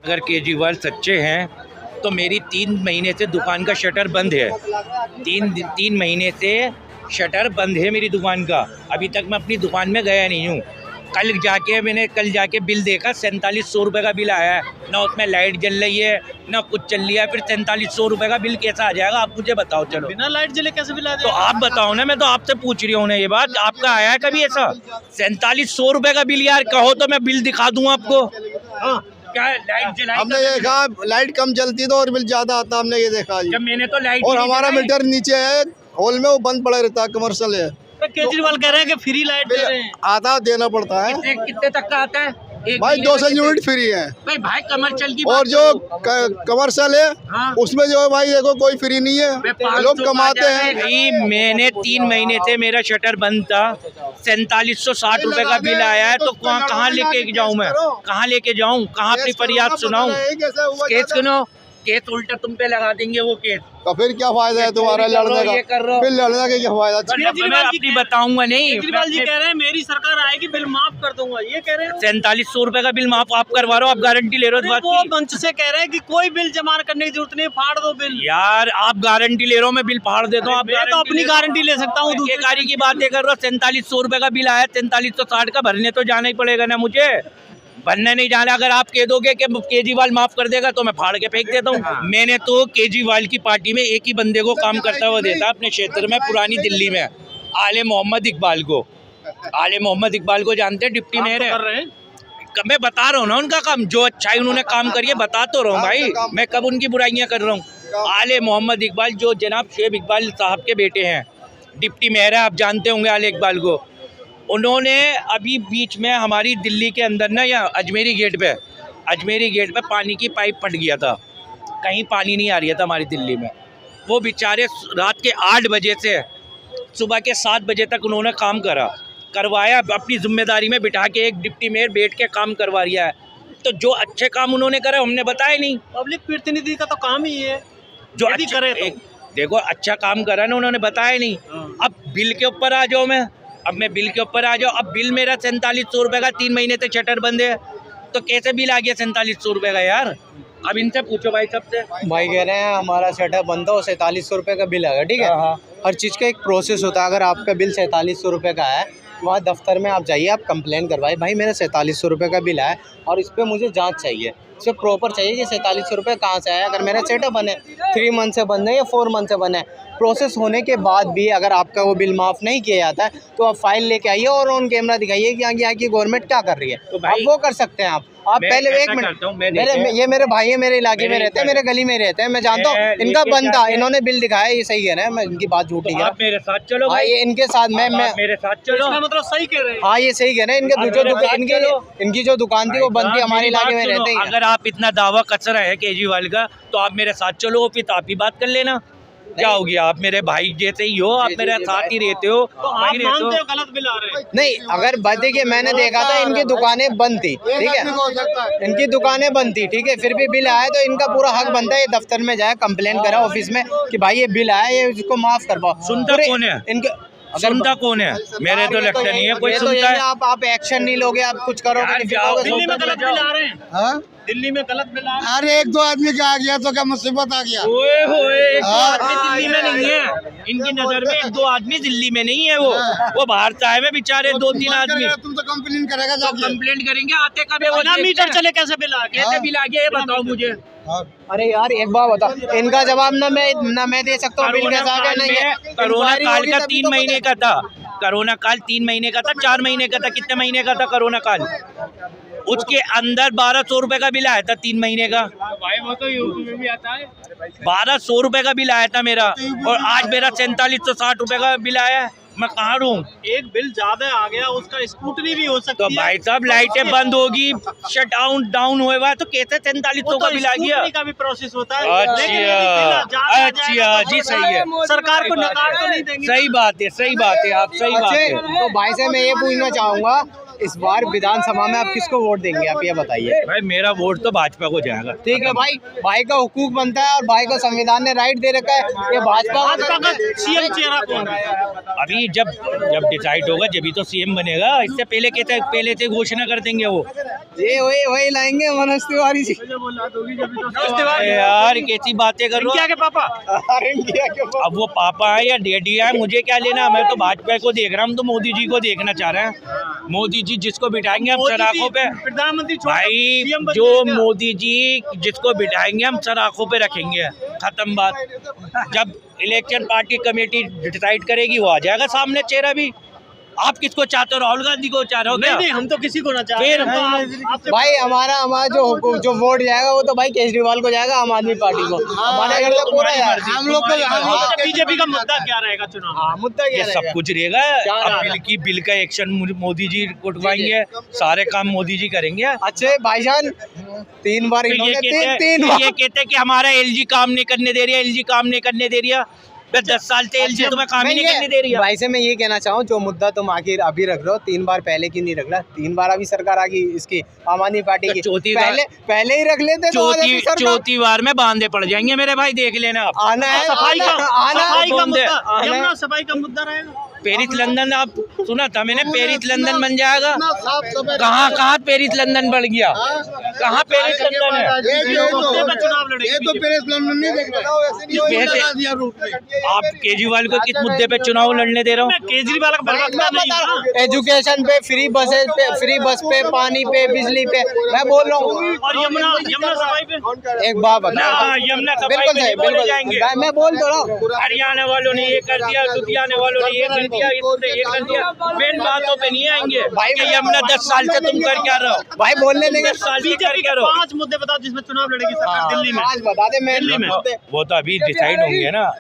अगर केजरीवाल सच्चे हैं तो मेरी 3 महीने से दुकान का शटर बंद है। तीन महीने से शटर बंद है मेरी दुकान का। अभी तक मैं अपनी दुकान में गया नहीं हूँ। कल जाके बिल देखा, 4700 रुपये का बिल आया है। ना उसमें लाइट जल रही है ना कुछ चल रही है। फिर 4700 रुपये का बिल कैसा आ जाएगा, आप मुझे बताओ। चलो बिना लाइट जले कैसे बिल आ तो जाएगा? आप बताओ ना, मैं तो आपसे पूछ रही हूँ ना ये बात। आपका आया है कभी ऐसा 4700 रुपये का बिल? यार कहो तो मैं बिल दिखा दूँ आपको। हाँ, क्या लाइट जलाई? हमने ये देखा लाइट कम चलती तो और बिल ज्यादा आता, हमने ये देखा जी। जब मैंने तो लाइट और हमारा मीटर नीचे है हॉल में, वो बंद पड़ा रहता है, कमर्शियल है। तो केजरीवाल कह रहे हैं कि फ्री लाइट दे रहे हैं। आता देना पड़ता है कितने तक का आता है? भाई, 200 यूनिट फ्री है। भाई कमर्शियल की और जो कमर्शियल है हाँ। उसमें जो है भाई देखो कोई फ्री नहीं है, लोग कमाते हैं। भाई मैंने 3 महीने से मेरा शटर बंद था, 4760 रुपए का बिल आया है। तो कहाँ लेके जाऊँ मैं? कहाँ लेके जाऊँ? कहाँ अपनी फरियाद सुनाऊँ? केस सुनो, केस उल्टा तुम पे लगा देंगे वो केस। तो फिर क्या फायदा है तुम्हारा लड़ने ये कर रहे का? हो। फिर लड़ने का क्या फायदा? मैं अपनी बताऊंगा नहीं। केजरीवाल जी कह रहे हैं मेरी सरकार आएगी बिल माफ कर दूंगा, ये कह रहे हैं। 4700 रुपए का बिल माफ आप करवा रहे हो, आप गारंटी ले रहे हो इस बात वो की? मंच से कह रहे हैं कि कोई बिल जमा करने की जरूरत नहीं, फाड़ दो बिल। यार आप गारंटी ले रहे हो, मैं बिल फाड़ देता हूँ। आप मैं तो अपनी गारंटी ले सकता हूँ। गाड़ी की बातें कर रहे हो। 4700 रुपए का बिल आया, 4360 का भरने तो जाना ही पड़ेगा ना मुझे। भरने नहीं जाना। अगर आप कह दोगे कि केजरीवाल माफ कर देगा तो मैं फाड़ के फेंक देता हूँ। मैंने तो केजरीवाल की पार्टी में एक ही बंदे को काम करता हुआ देखा अपने क्षेत्र में, पुरानी दिल्ली में, आले मोहम्मद इकबाल को। आले मोहम्मद इकबाल को जानते हैं, डिप्टी मेयर है। मैं बता रहा हूँ ना उनका काम, जो अच्छाई उन्होंने काम करी है बता तो रहा हूँ भाई। मैं कब उनकी बुराइयां कर रहा हूँ? आले मोहम्मद इकबाल जो जनाब शेब इकबाल साहब के बेटे हैं, डिप्टी मेयर है, आप जानते होंगे आले इकबाल को। उन्होंने अभी बीच में हमारी दिल्ली के अंदर ना, या अजमेरी गेट पे पानी की पाइप फट गया था। कहीं पानी नहीं आ रहा था हमारी दिल्ली में। वो बेचारे रात के 8 बजे से सुबह के 7 बजे तक उन्होंने काम करवाया, अपनी जिम्मेदारी में बिठा के एक डिप्टी मेयर बैठ के काम करवा रहा है। तो जो अच्छे काम उन्होंने करे हमने बताया नहीं। पब्लिक प्रतिनिधि का तो काम ही है जो यदि अच्छा करे तो। देखो अच्छा काम करा ना उन्होंने, बताया नहीं। अब बिल के ऊपर आ जाओ मैं बिल के ऊपर आ जाओ। अब बिल मेरा 4700 रुपये का, 3 महीने से शटर बंद है, तो कैसे बिल आ गया 4700 रुपये का यार? अब इनसे पूछो भाई, सबसे। भाई कह रहे हैं हमारा शटर बंद था और 4700 रुपये का बिल आएगा, ठीक है। हर चीज़ का एक प्रोसेस होता है। अगर आपका बिल 4700 रुपये का है, वहाँ दफ्तर में आप जाइए, आप कंप्लेन करवाइए, भाई मेरा 4700 रुपये का बिल आया और इस पर मुझे जांच चाहिए, इस पर प्रॉपर चाहिए कि 4700 रुपये कहाँ से आया। अगर मेरा सेटअप बने 3 मंथ से बंद है या 4 मंथ से बंद है, प्रोसेस होने के बाद भी अगर आपका वो बिल माफ़ नहीं किया जाता है तो आप फाइल लेके आइए और ऑन कैमरा दिखाइए कि यहाँ की गवर्नमेंट क्या कर रही है। तो आप वो कर सकते हैं। आप पहले एक मिनट, ये मेरे भाई है, मेरे इलाके में रहते हैं, मेरे गली में रहते हैं, मैं जानता हूँ। इनका बंद था, इन्होंने बिल दिखाया, ये सही कह रहे हैं, मैं इनकी बात झूठ नहीं कह रहा। मेरे साथ चलो। हाँ, ये इनके साथ मैं मेरे साथ चलो। मतलब सही कह रहे हैं। हाँ, ये सही कह रहे हैं। इनकी जो दुकान थी वो बंद थी, हमारे इलाके में रहते हैं। अगर आप इतना दावा कर रहे हैं केजरीवाल का, तो आप मेरे साथ चलो, फिर आप ही बात कर लेना। क्या हो गया? आप मेरे भाई जैसे ही हो, आप मेरे साथ ही रहते हो। तो आप मानते हो गलत बिल आ रहे हैं? नहीं, अगर देखिए मैंने देखा था इनकी दुकानें बंद थी, ठीक है, इनकी दुकानें बंद थी, ठीक है, फिर भी बिल आया तो इनका पूरा हक बनता है ये दफ्तर में जाए, कंप्लेन करा ऑफिस में कि भाई ये बिल आया, ये इसको माफ करवाओ। सुनता कौन है? सुनता कौन है? मेरे तो लगता नहीं है कोई सुनता है। आप एक्शन नहीं लोगे, आप कुछ करोगे। दिल्ली में गलत बिल आ रहे हैं। दिल्ली में गलत बिल आ रहे हैं। अरे 1-2 आदमी का आ गया तो क्या मुसीबत आ गया? ओए होए, 1-2 आदमी दिल्ली में नहीं है। इनकी नजर में 1-2 आदमी दिल्ली में नहीं है। वो बाहर से आए हुए बेचारे 2-3 आदमी। तुम तो कंप्लेन करेगा, कंप्लेंट करेंगे। आते कब है? बिना मीटर चले कैसे बिल आ गया? कैसे बिल आ गया ये बताओ मुझे। अरे यार एक बात बता, इनका जवाब ना मैं दे सकता हूँ। बिल कैसा आ गया? नहीं है। कोरोना काल का 3 महीने का था। कोरोना काल 3 महीने का था, 4 महीने का था, कितने महीने का था कोरोना काल? उसके अंदर 1200 रुपए का बिल आया था 3 महीने का। भाई वो तो यूपी में भी आता है। 1200 रुपए का बिल आया था मेरा, और आज मेरा 4760 रुपए का बिल आया है। मैं कहाँ रहूँ? एक बिल ज्यादा आ गया, उसका स्कूटनी भी हो सकती तो है। भाई साहब लाइटें बंद होगी, शट डाउन हुआ तो कैसे 4700 का बिल आ गया? का भी प्रोसेस होता है। अच्छा जी, सही है। सरकार को नकार तो नहीं देंगे। सही बात है, आप सही बात है। तो भाई से मैं ये पूछना चाहूँगा इस बार विधानसभा में आप किसको वोट देंगे, आप ये बताइए। भाई मेरा वोट तो भाजपा को जाएगा। ठीक है भाई, भाई का हुकूक बनता है और भाई को संविधान ने राइट दे रखा है, ये भाजपा का सीएम चेहरा कौन है? अभी जब डिसाइड होगा जब तो सीएम बनेगा। इससे पहले से घोषणा कर देंगे वो। ये वही लाएंगे मनोज तिवारी जी। यार कैसी बातें कर रहे हो? क्या के पापा? अब वो पापा है या डैडी है, मुझे क्या लेना। मैं तो भाजपा को देख रहा हूँ, तो मोदी जी को देखना चाह रहे हैं। मोदी जी जिसको बिठाएंगे हम सराखों पे, प्रधानमंत्री भाई जो मोदी जी जिसको बिठाएंगे हम सराखों पे रखेंगे। खत्म बात। जब इलेक्शन पार्टी कमेटी डिसाइड करेगी वो आ जाएगा सामने चेहरा भी। आप किसको चाहते हो? राहुल गांधी को चाह रहे हो क्या? नहीं, हम तो किसी को ना चाहते। फिर भाई हमारा जो वोट जाएगा वो तो भाई केजरीवाल को जाएगा, आम आदमी पार्टी को। हमारे घर तो पूरा है। हम लोग को बीजेपी का मुद्दा क्या रहेगा चुनाव? हाँ, मुद्दा ये क्या सब कुछ रहेगा। अब बिल का एक्शन मोदी जी उठवाएंगे, सारे काम मोदी जी करेंगे। अच्छे भाईजान 3 बार तो इन्होंने ये कहते हैं कि हमारा एलजी काम नहीं करने दे रही है, एलजी काम नहीं करने दे रही है। 10 साल से एलजी तुम्हें काम ही नहीं करने दे रही है। भाई से मैं ये कहना चाहूँ, जो मुद्दा तुम आखिर अभी रख रहे हो, 3 बार पहले की नहीं रख रहा। 3 बार अभी सरकार आ गई इसकी आम आदमी पार्टी की। पहले ही रख लेते तो चौथी बार में बांधे पड़ जाएंगे मेरे भाई, देख लेना आप। आना है, सफाई का आना मुद्दा रहेगा। पेरिस लंदन आप सुना था मैंने, पेरिस लंदन बन जाएगा। कहाँ पेरिस लंदन बढ़ गया? कहाँ पेरिस लंदन है? ये तो पेरिस लंदन नहीं देख रहा। आप केजरीवाल को किस मुद्दे पे चुनाव लड़ने दे रहे हो? केजरीवाल का बर्बाद नहीं। एजुकेशन पे, फ्री बस पे, पानी पे, बिजली पे, मैं बोल रहा हूँ। और यमुना सफाई पे एक बात बता, यमुना सफाई बिल्कुल पे सही, बोले बिल्कुल जाएंगे। मैं बोल तो रहा हूँ। हरियाणा वालों ने ये कर दिया, लुधियाना वालों ने ये कर दिया, इसने ये कर दिया। मेन बातों पे नहीं आएंगे भाई कि यमुना 10 साल से तुम कर क्या रहे हो? भाई बोलने देंगे। 10 साल से कर बीजेपी क्या के रहे हो? 5 मुद्दे बताओ जिसमें चुनाव लड़ेगी सरकार दिल्ली में। आज बता दे, मैं वो तो अभी डिसाइड होंगे ना।